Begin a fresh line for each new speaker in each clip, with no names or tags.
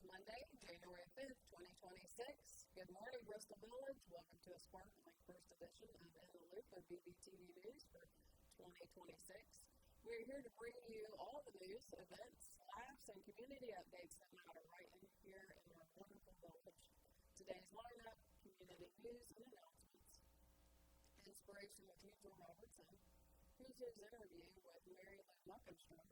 It's Monday, January 5th, 2026. Good morning, Bristol Village. Welcome to a sparkling first edition of In the Loop of BBTV News for 2026. We're here to bring you all the news, events, laughs, and community updates that matter right in here in our wonderful village. Today's lineup, community news and announcements. Inspiration with Euggle Robertson. Who's His interview with Mary Lou Muckenstrum.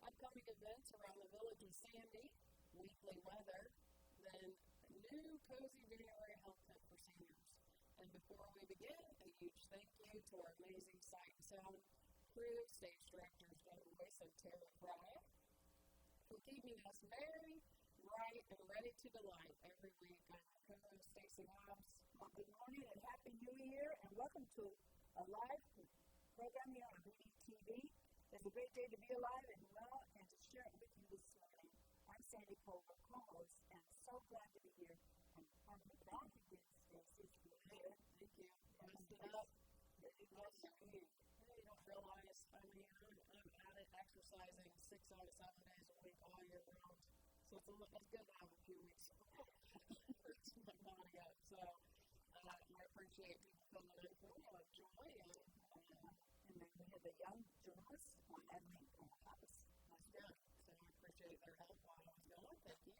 Upcoming events around the village of Sandy, weekly weather, then new cozy January health tip for seniors. And before we begin, a huge thank you to our amazing sight and sound crew, stage directors Boyce and Frey, for keeping us merry, bright, and ready to delight every week. I'm your co-host Stacy Hobbs.
Good morning and Happy New Year, and welcome to a live program here on BBTV. It's a great day to be alive and well and to share it with you this morning. I'm Sandy Pulver, co-host, and so glad to be here and part of the back again, Stacy. It's good here.
Thank you. Messed it up. You don't realize, I'm at it exercising 6 out of 7 days a week all year round. So it's good to have a few weeks to my body up. So I appreciate people coming in for joy and
then we have a young journalist on Edmund Hobbs.
Yeah, so I appreciate their help while I was going. Thank you.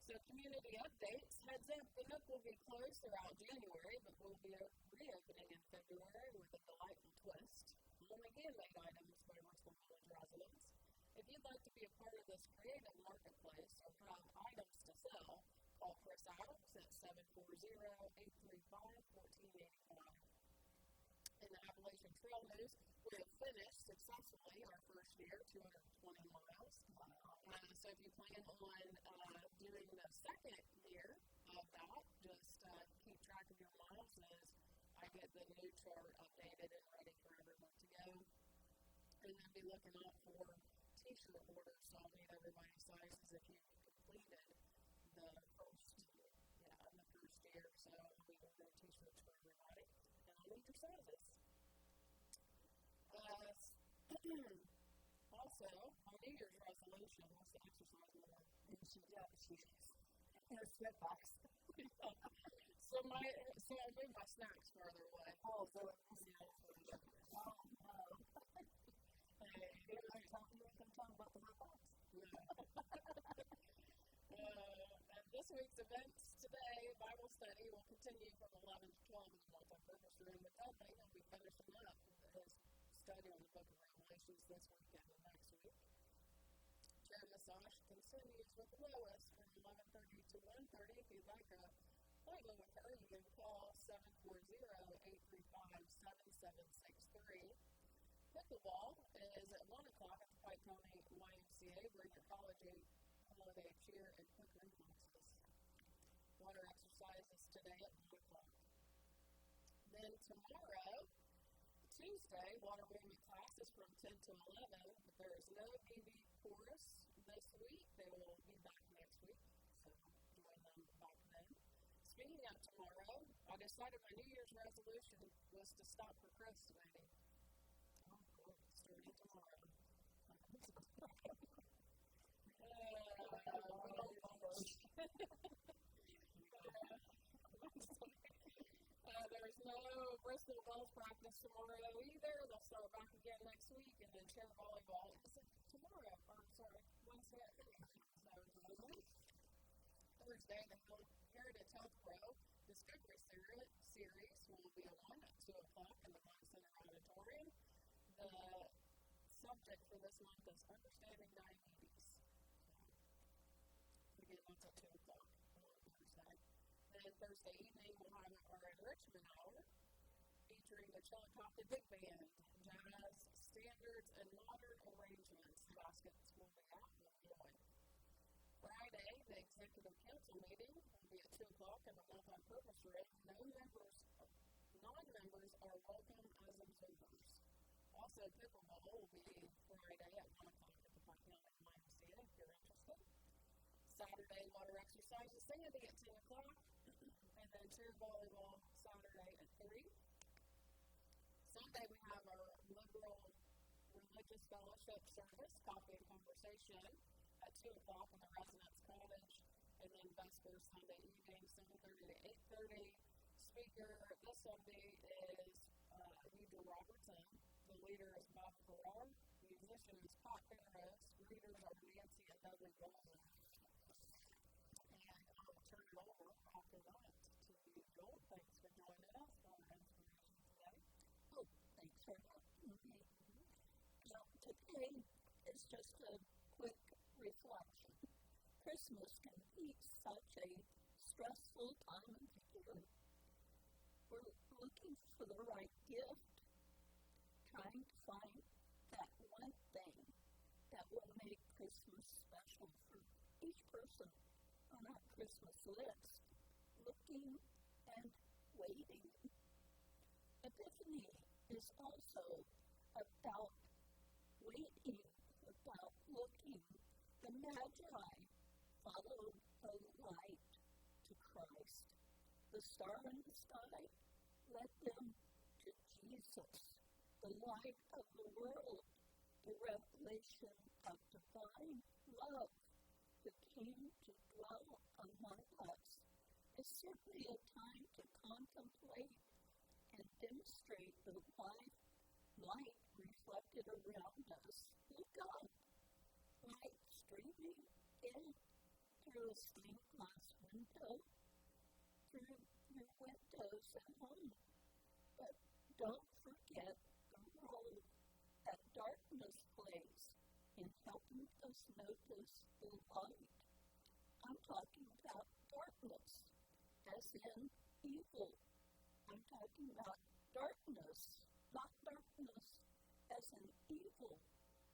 So community updates. Heads up, the Nook will be closed throughout January, but will be reopening in February with a delightful twist. Only handmade items by Bristol Village residents. If you'd like to be a part of this creative marketplace or have items to sell, call Chris Adams at 740-835-1485. In the Appalachian Trail News, we have finished successfully our first year, 220 miles. So if you plan on doing the second year of that, just keep track of your miles as I get the new chart updated and ready for everyone to go. And then be looking out for t-shirt orders, so I'll need everybody's sizes if you completed the first year. So I'll be ordering t-shirts for everybody. And I'll need your sizes. Also, my New Year's resolution was to exercise more.
And she does. She's in her sweatbox.
So I moved my snacks farther away.
Oh, so it's
yeah.
Oh, no. Hey, you're going to talk about the hot box.
And this week's events today, Bible study will continue from 11 to 12 in the multi-purpose room. With that, they'll be finishing up his study on the book of Revelations this weekend and next week. Chair massage continues with Lois from 11:30 to 1:30. If you'd like a appointment with her, you can call 740-835-7763. Pickleball is at 1 o'clock at the Pike County YMCA. Bring your holiday cheer and quick reflexes. Water exercises today at 1 o'clock. Then tomorrow, Tuesday, water movement classes from 10 to 11, but there is no BB chorus this week. They will be back next week, so join them back then. Speaking of tomorrow, I decided my New Year's resolution was to stop procrastinating. Starting tomorrow. There's no Bristol golf practice tomorrow either. They'll start back again next week, and then chair volleyball is tomorrow. Wednesday. Thursday, the Heritage Health Pro Discovery Series will be on at 2 o'clock in the Mine Center Auditorium. The subject for this month is Understanding Diabetes. Again, that's at 2 o'clock on Thursday. Then Thursday evening, we'll have our enrichment hour featuring the Chillicothe Big Band, jazz, standards, and modern arrangements. Baskets will be out in Illinois. Friday, the executive council meeting will be at 2 o'clock in the multi-purpose room. Non-members are welcome as observers. Also, pickleball will be Friday at 1 o'clock at the Pike County YMCA if you're interested. Saturday, water exercises, Sandy at 10 o'clock, and then chair volleyball Saturday at 3. Sunday, we have our liberal religious fellowship service, coffee and conversation, at 2 o'clock in the Residence Cottage, and then Vespers Sunday evening, 7:30 to 8:30. Speaker this Sunday is Euggle Robertson. The leader is Bob Farrar. Musician is Pat Penrose. Readers are Nancy and Dudley Bowman. And I'll turn it over after that to Euggle. Thanks for joining us for our inspiration today.
Oh, thanks for having me. Today is just a quick reflection. Christmas can be such a stressful time of year. We're looking for the right gift, trying to find that one thing that will make Christmas special for each person on our Christmas list, looking and waiting. Epiphany is also about waiting, about looking. The Magi followed the light to Christ. The star in the sky led them to Jesus, the light of the world, the revelation of divine love who came to dwell among us. It's certainly a time to contemplate and demonstrate the light reflected around us. Look up, light streaming in through a stained glass window, through your windows at home. But don't forget the role that darkness plays in helping us notice the light. I'm talking about darkness, as in evil. I'm talking about darkness, not darkness as in evil,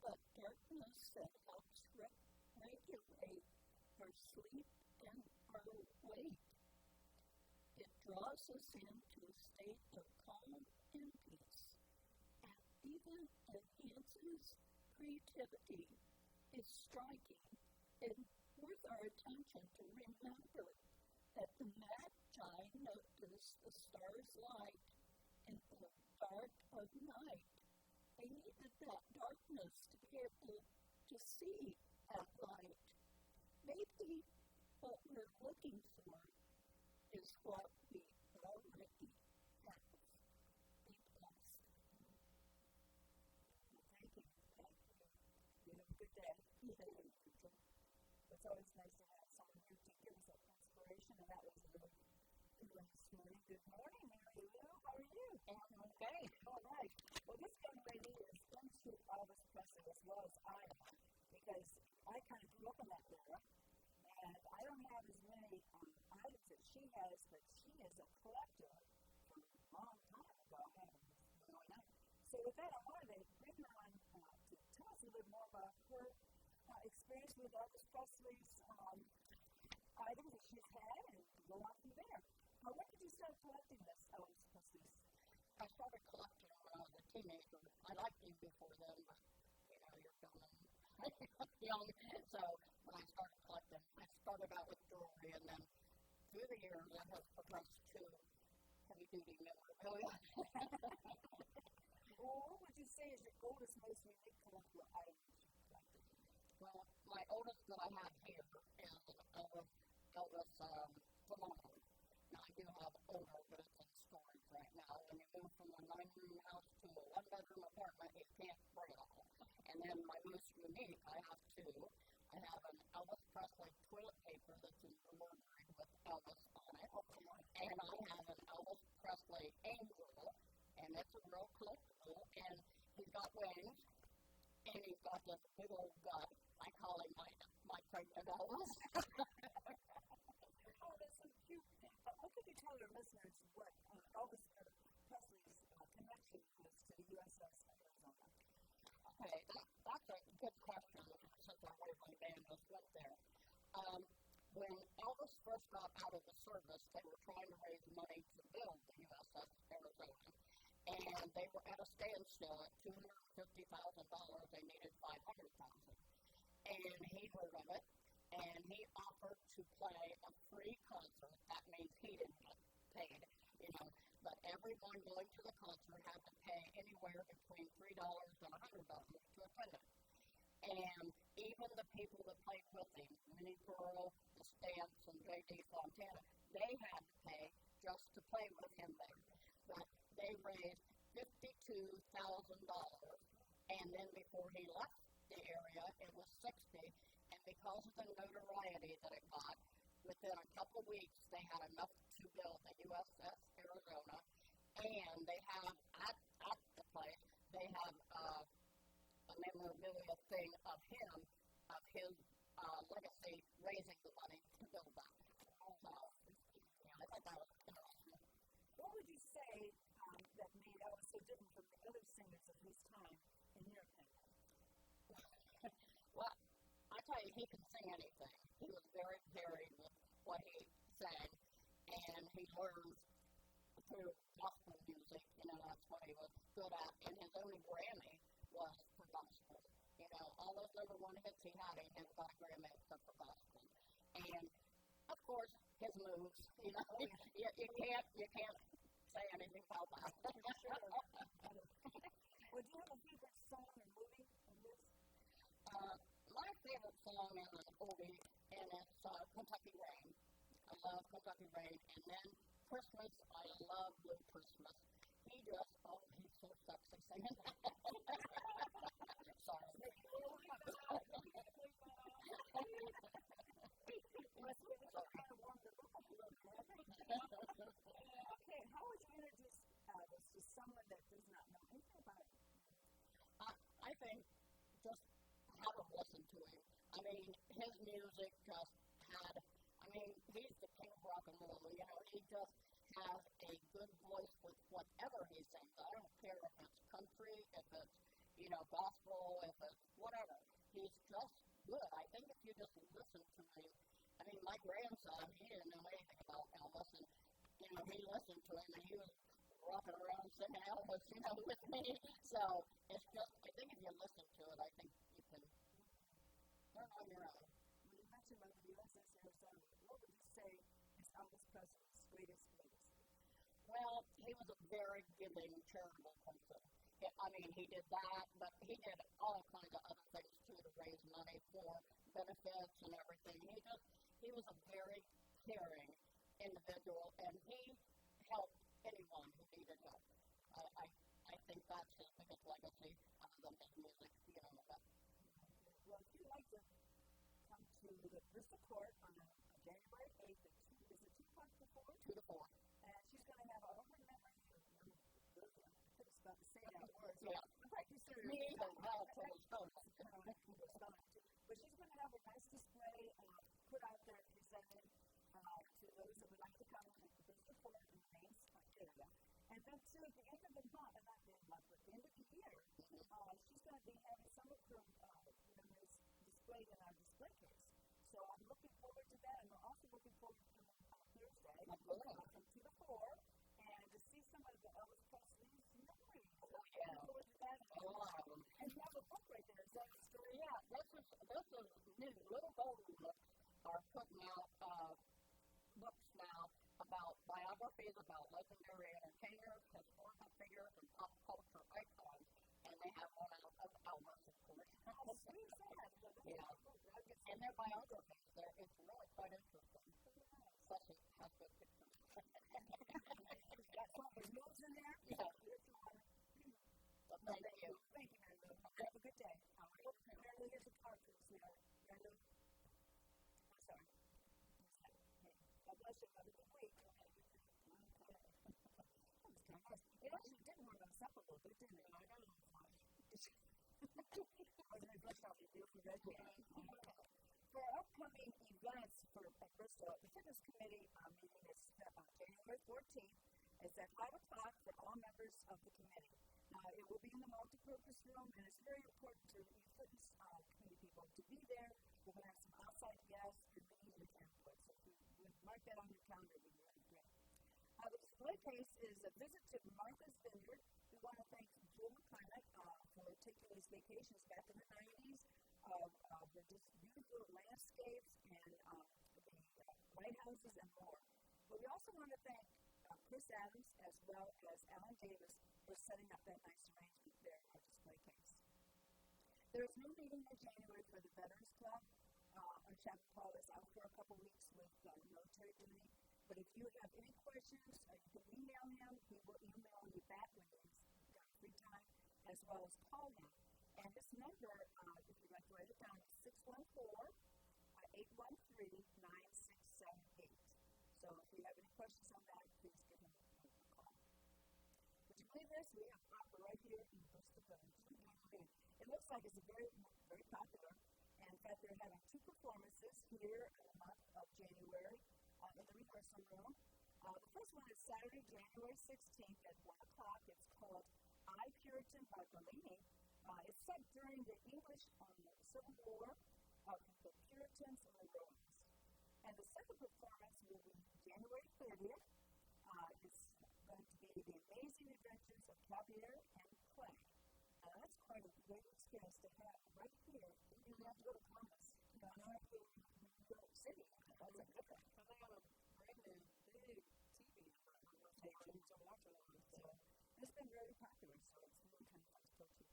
but darkness that helps regulate our sleep and our wake. It draws us into a state of calm and peace, and even enhances creativity. It's striking and worth our attention to remember that the Magi noticed the star's light in the dark of night. They needed that darkness to be able to see that light. Maybe what we're looking for is what we already have. Be blessed.
Thank you. You have a good day. It's always nice to have someone here to give us that inspiration, and that was a really good one this morning. Good morning, Mary Lou. How are you?
I'm okay.
All right. Well, this young lady is into Elvis Presley as well as I am, because I kind of grew up in that era, and I don't have as many items that she has, but she is a collector from a long time ago. I haven't growing up. So with that, I wanted to bring her on to tell us a little more about her experience with Elvis Presley's items that she's had, and go on from there. When did you start collecting this Elvis Presley's?
I started collecting when I was a teenager. I liked him before then, but, you're young. So when I started collecting, I started out with jewelry, and then through the years, I have progressed to heavy-duty memorabilia.
Well, what would you say is your oldest, most unique collectible item that you've collected?
Well, my oldest that I have here is an Elvis thermometer. Now, I do have older, but it's in storage right now. When you move from a 9-room house to a 1-bedroom apartment, you can't bring it all. And then my most unique, I have two. I have an Elvis Presley toilet paper that's embroidered with Elvis on it. And I have an Elvis Presley angel, and it's a real collectible. And he's got wings, and he's got this big old gut. I call him my pregnant Elvis.
Oh, that's so cute. What could you tell your listeners what Elvis Presley's connection is to the USS Arizona?
Okay, that's a good question, since our Waverly band just went there. When Elvis first got out of the service, they were trying to raise money to build the USS Arizona, and they were at a standstill at $250,000. They needed $500,000. And he heard of it, and he offered to play a free concert. That means he didn't get paid, but everyone going to the concert had to pay anywhere between $3 and $100 to attend it. And even the people that played with him, Minnie Pearl, the Stamps, and J.D. Fontana, they had to pay just to play with him there. But they raised $52,000, and then before he left the area, it was $60,000, and because of the notoriety that it got, within a couple of weeks, they had enough to build the USS Arizona, and they have, at the place, they have a memorabilia thing of him, of his legacy, raising the money to build that. So, I thought that was interesting.
What would you say that made Elvis so different from the other singers of his time, in your opinion?
Well, I tell you, he could sing anything. He was very varied with what he sang, and he learned through gospel music. That's what he was good at. And his only Grammy was for gospel. All those number one hits he had, he never got a Grammy except for gospel. And of course, his moves. You can't say anything about that.
Well, do you have a favorite song or movie of his?
My favorite song is an oldie, and it's Kentucky Rain. I love Kentucky Rain. And then Christmas, I love Blue Christmas. He's so sexy singing that. Sorry.
Okay, how would you introduce Elvis to someone that does not know anything about him?
I think just have them listen to him. His music just had, he's the king of rock and roll. He just has a good voice with whatever he sings. I don't care if it's country, if it's, gospel, if it's whatever. He's just good. I think if you just listen to him, my grandson, he didn't know anything about Elvis, and, he listened to him, and he was rocking around singing Elvis, with me. So, it's just, I think if you listen to it, I think you can learn on your own.
When you mentioned about the USS Arizona, what would you say is Elvis Presley's greatest legacy?
Well, he was a very giving, charitable person. He did that, but he did all kinds of other things, too, to raise money for benefits and everything. He was a very caring individual, and he helped anyone who needed help. I think that's his biggest legacy, other than his music,
Well, if you'd like to come to the Bristol Court on January 8th, is it 2 o'clock to 4?
2 to 4.
And she's going to have a open memory. I was about to say that word.
Yeah. Me either. Well, for the stone.
But she's going to have a nice display put out there and presented to those that would like to come to the Bristol Court in the main area. And then, too, at the end of the month, not the end of the month, but at the end of the year, she's going to be having some of her memories displayed in our display case. So I'm looking forward to that, and we're also looking forward to Thursday from 2 to 4, and to see some of the Elvis Presley's memories.
Oh, yeah.
Forward to that.
A lot of them.
And you have a book right there. Is that a story?
Yeah, this is new. Little Golden books are putting out books now about biographies about legendary entertainers, historical figures, and pop culture icons. And they have one out of Elvis, of course.
How sweet is that?
Yeah. And their biographies, it's really quite interesting. Especially has good pictures.
Got some of the moves in there?
Yeah. Well, thank you.
Thank you, Mary Lou. Have a good day. Mary Lou, here's a card for us now. Mary Lou. I'm sorry. God bless you. Have a good week. It actually did warm us up a little bit, didn't it? I got a little flush. I was very blessed out with you for that. For upcoming events at Bristol, the fitness committee meeting is January 14th. It's at 5 o'clock for all members of the committee. It will be in the multi-purpose room, and it's very important to you fitness committee people to be there. We're going to have some outside guests and we need your input. So if you mark that on your calendar, it would be really great. The display case is a visit to Martha's Vineyard. We want to thank Jewel McClymont for taking these vacations back in the 90s of the just beautiful landscapes and the lighthouses and more. But we also want to thank Chris Adams as well as Alan Davis for setting up that nice arrangement there in our display case. There is no meeting in January for the Veterans Club. Our chaplain Paul is out for a couple weeks with military duty. But if you have any questions, you can email him. He will email you back when he's got free time, as well as call him. And this number, if you'd like to write it down, is 614-813-9678. So if you have any questions on that, please give him a call. Would you believe this? We have opera right here in Bristol Village. It looks like it's very, very popular. And in fact, they're having 2 performances here in the month of January in the rehearsal room. The first one is Saturday, January 16th at 1 o'clock. It's called I, Puritan by Bellini. It's set during the English Civil War of the Puritans and the Romans. And the second performance will be January 30th. It's going to be The Amazing Adventures of Clavier and Clay. That's quite a great experience to have right here. You don't have to go to Columbus. You don't have to go to New York City. That's a good thing.
And they have a brand new big TV to watch it on. So
it's been very popular, so it's really kind of fun to go to.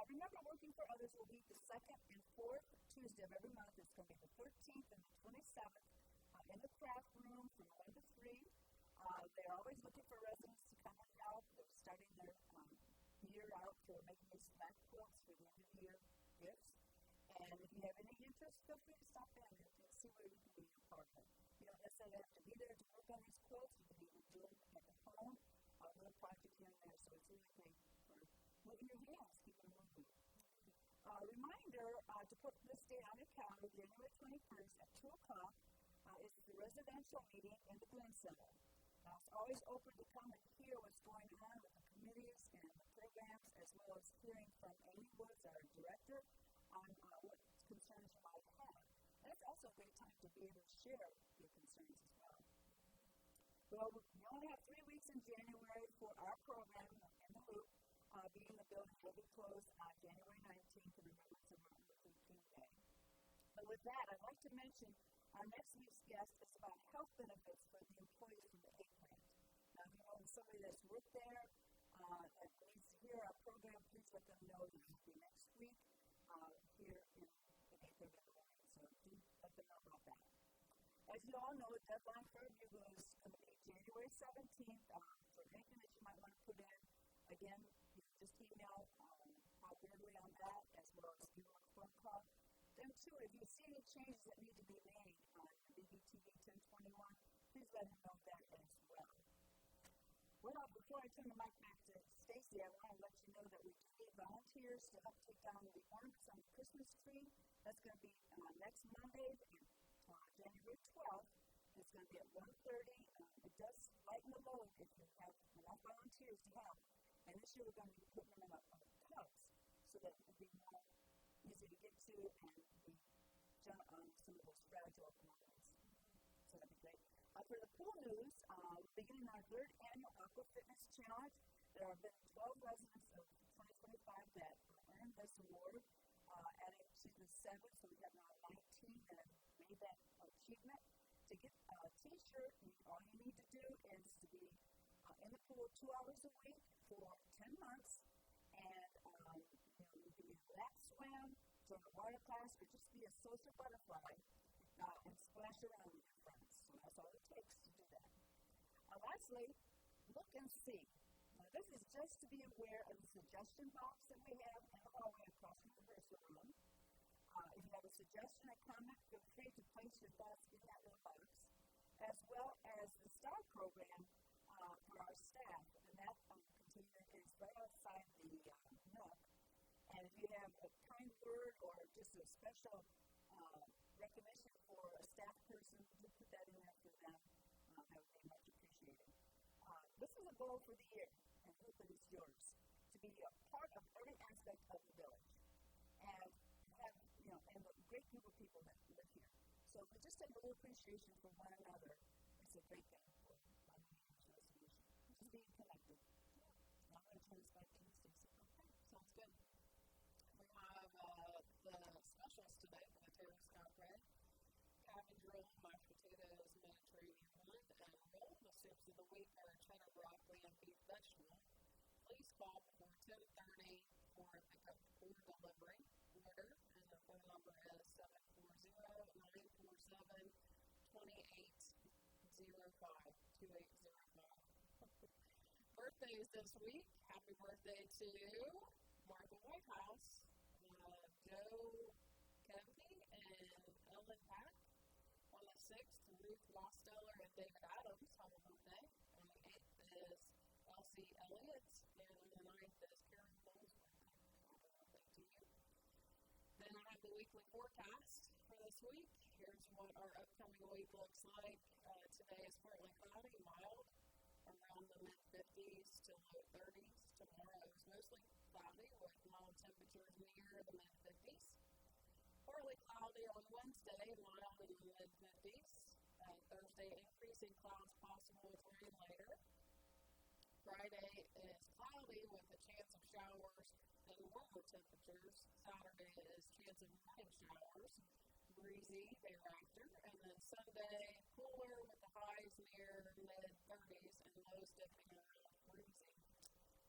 Remember, Working for Others will be the 2nd and 4th Tuesday of every month. It's going to be the 13th and the 27th in the craft room from 1 to 3. They're always looking for residents to come and help. They're starting their year out for making these back quilts for the end of the year gifts. And if you have any interest, feel free to stop in and see where you can be a part of it. You don't necessarily have to be there to work on these quilts. You can even do them at home, a little project here and there. So it's really great for moving your hands, keeping them moving. Reminder to put this date on your calendar, January 21st at 2 o'clock, is the residential meeting in the Glen Center. It's always open to come and hear what's going on with the committees and the programs, as well as hearing from Amy Woods, our director, on what concerns you might have. And it's also a great time to be able to share your concerns as well. Well, we only have 3 weeks in January for our program in the Loop. Being the building will be closed on January 19th in remembrance of Martin Luther King Day. But with that, I'd like to mention our next week's guest is about health benefits for the employees from the 8 plant. Now, if you know somebody that's worked there that needs to hear our program, please let them know that it will be next week here in the 8:30 in the morning. So do let them know about that. As you all know, the deadline for Euggle is going to be January 17th. For anything that you might want to put in, again, just email Bob Beardley on that, as well as give them a phone call. Then, too, if you see any changes that need to be made on BBTV 1021, please let him know that as well. Well, before I turn the mic back to Stacy, I want to let you know that we do need volunteers to help take down the ornaments on the Christmas tree. That's going to be next Monday, January 12th. It's going to be at 1:30. It does lighten the load if you have enough volunteers to help. And this year we're going to be putting them in tubs so that it will be more easy to get to and be done on some of those fragile ornaments. So that'd be great. For the pool news, we're beginning our 3rd annual Aqua Fitness Challenge. There have been 12 residents of 2025 that earned this award, adding to the 7, so we have now 19 that have made that achievement. To get a t-shirt, all you need to do is to be in the pool 2 hours a week for 10 months, and you can either lap swim, join a water class, or just be a social butterfly and splash around with your friends. So that's all it takes to do that. Lastly, look and see. Now, this is just to be aware of the suggestion box that we have in the hallway across from the rehearsal room. If you have a suggestion or comment, feel free to place your thoughts in that little box, as well as the STAR program for our staff, and that container is right outside the nook. And if you have a kind word or just a special recognition for a staff person, just put that in there for them. That would be much appreciated. This is a goal for the year, and hope it is yours, to be a part of every aspect of the village, and have and a great group of people that live here. So if we just have a little appreciation for one another, it's a great thing for my New Year's resolution. Just being connected. Now I'm going to turn this back to you, Stacy.
Okay, sounds good. We have the specials today for the Taylor Scott bread. Cabbage roll, mashed potatoes, Mediterranean blend, and roll. The soups of the week are cheddar broccoli and beef vegetable. Please call before 10:30 for pickup or delivery. Birthdays this week. Happy birthday to Martha Whitehouse, Joe Kempy, and Ellen Pack on the 6th. Ruth Mosteller and David Adams on the birthday. On the 8th is Elsie Elliott, and on the 9th is Karen Holmesworth. Happy birthday to you. Then I have the weekly forecast for this week. Here's what our upcoming week looks like. Today is partly cloudy, mild, around the mid-50s to low 30s. Tomorrow is mostly cloudy with mild temperatures near the mid-50s. Partly cloudy on Wednesday, mild in the mid-50s. Thursday, increasing clouds possible with rain later. Friday is cloudy with a chance of showers and warmer temperatures. Saturday is chance of morning showers, breezy thereafter. And then Sunday, cooler with the highs near mid-30s and lows dipping around breezy.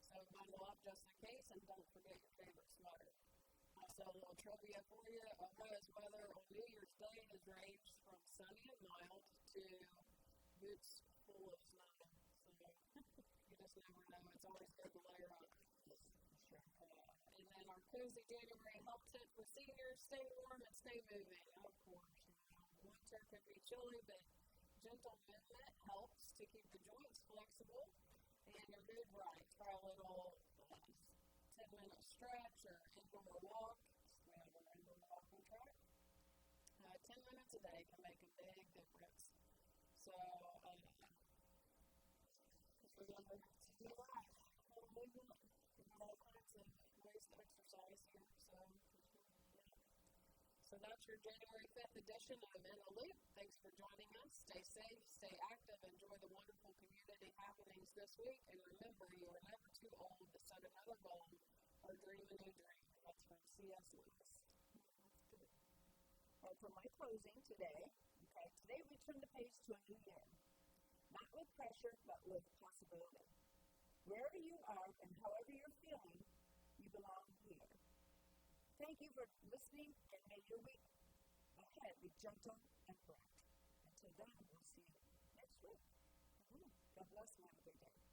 So bundle up just in case and don't forget your favorite sweater. Also, a little trivia for you. Ohio's weather on New Year's Day has ranged from sunny and mild to boots full of snow. So you just never know. It's always good to layer up. And then our cozy January help tip for seniors: stay warm and stay moving. Of course, winter can be chilly, but gentle movement helps to keep the joints flexible and your mood right. Try a little 10-minute stretch or indoor walk. We have our indoor walking track. 10 minutes a day can make a big difference. So, just remember to do that. A little movement. We have all kinds of ways to exercise here. So that's your January 5th edition of In the Loop. Thanks for joining us. Stay safe, stay active, enjoy the wonderful community happenings this week, and remember, you are never too old to set another goal or dream a new dream. That's from C.S. Lewis.
And for my closing today, today we turn the page to a new year. Not with pressure, but with possibility. Wherever you are and however you're feeling, you belong here. Thank you for listening, and may your week ahead be gentle and bright. Until then, we'll see you next week. God bless and have a good day.